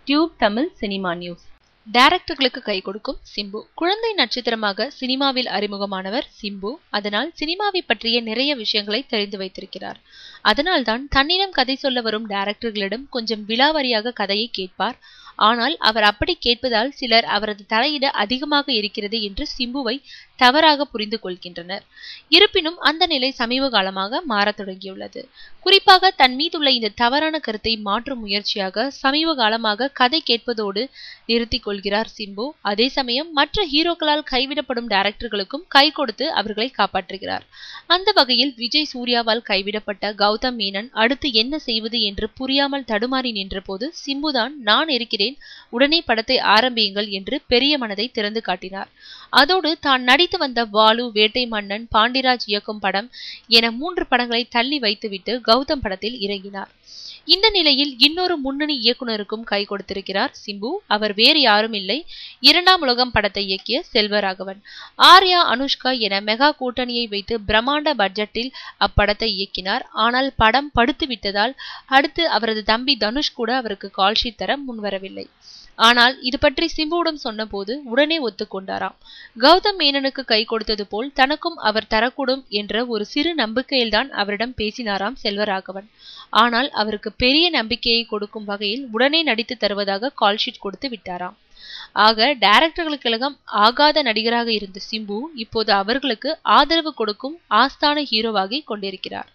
Tube Tamil cinema news. டைரக்டர்களுக்கு கை கொடுக்கும் சிம்பு. குழந்தை நட்சத்திரமாக சினிமாவில் அறிமுகமானவர் சிம்பு. அதனால் சினிமாவை பற்றிய நிறைய விஷயங்களை தெரிந்து வைத்திருக்கிறார். அதனால்தான் தன்னிடம் கதை சொல்ல வரும் டைரக்டர்களிடம் கொஞ்சம் விலாவரியாக கதையை கேட்பார். ஆனால் அவர் அப்படி கேட்பதால் சிலர் அவரது தலையிட அதிகமாக இருக்கிறது என்று சிம்புவை தவறாக புரிந்து கொள்கின்றனர். இருப்பினும் அந்த நிலை சமீப காலமாக மாறத் தொடங்கியுள்ளது. குறிப்பாக தன் மீதுள்ள இந்த தவறான கருத்தை மாற்றும் முயற்சியாக சமீப காலமாக கதை கேட்பதோடு நிறுத்திக் கொள்கிறார் சிம்பு. அதே சமயம் மற்ற ஹீரோக்களால் கைவிடப்படும் டைரக்டர்களுக்கும் கை கொடுத்து அவர்களை காப்பாற்றுகிறார். அந்த வகையில் விஜய் சூர்யாவால் கைவிடப்பட்ட கௌதம் மேனன் அடுத்து என்ன செய்வது என்று புரியாமல் தடுமாறி நின்ற போது சிம்புதான் நான் இருக்கிறேன், உடனே படத்தை ஆரம்பியுங்கள் என்று பெரிய மனதை திறந்து காட்டினார். அதோடு தான் நடித்து வந்த வாலு, வேட்டை மன்னன், பாண்டிராஜ் இயக்கும் படம் என 3 படங்களை தள்ளி வைத்துவிட்டு கௌதம் படத்தில் இறங்கினார். இந்த நிலையில் இன்னொரு முன்னணி இயக்குனருக்கும் கை கொடுத்திருக்கிறார் சிம்பு. அவர் வேறு யாரும் இல்லை, 2ஆம் உலகம் படத்தை இயக்கிய செல்வராகவன். ஆர்யா, அனுஷ்கா என மெகா கூட்டணியை வைத்து பிரம்மாண்ட பட்ஜெட்டில் அப்படத்தை இயக்கினார். ஆனால் படம் படுத்து விட்டதால் அடுத்து அவரது தம்பி தனுஷ் கூட அவருக்கு கால்ஷீட் தர முன்வரவில்லை. ஆனால் இது பற்றி சிம்புவிடம் சொன்னபோது உடனே ஒத்துக்கொண்டாராம். கௌதம் மேனனுக்கு கை கொடுத்தது போல் தனக்கும் அவர் தரக்கூடும் என்ற ஒரு சிறு நம்பிக்கையில்தான் அவரிடம் பேசினாராம் செல்வராகவன். ஆனால் அவருக்கு பெரிய நம்பிக்கையை கொடுக்கும் வகையில் உடனே நடித்து தருவதாக கால்ஷீட் கொடுத்து விட்டாராம். ஆக டைரக்டர்களுக்கெல்லாம் ஆகாத நடிகராக இருந்த சிம்பு இப்போது அவர்களுக்கு ஆதரவு கொடுக்கும் ஆஸ்தான ஹீரோவாகி கொண்டிருக்கிறார்.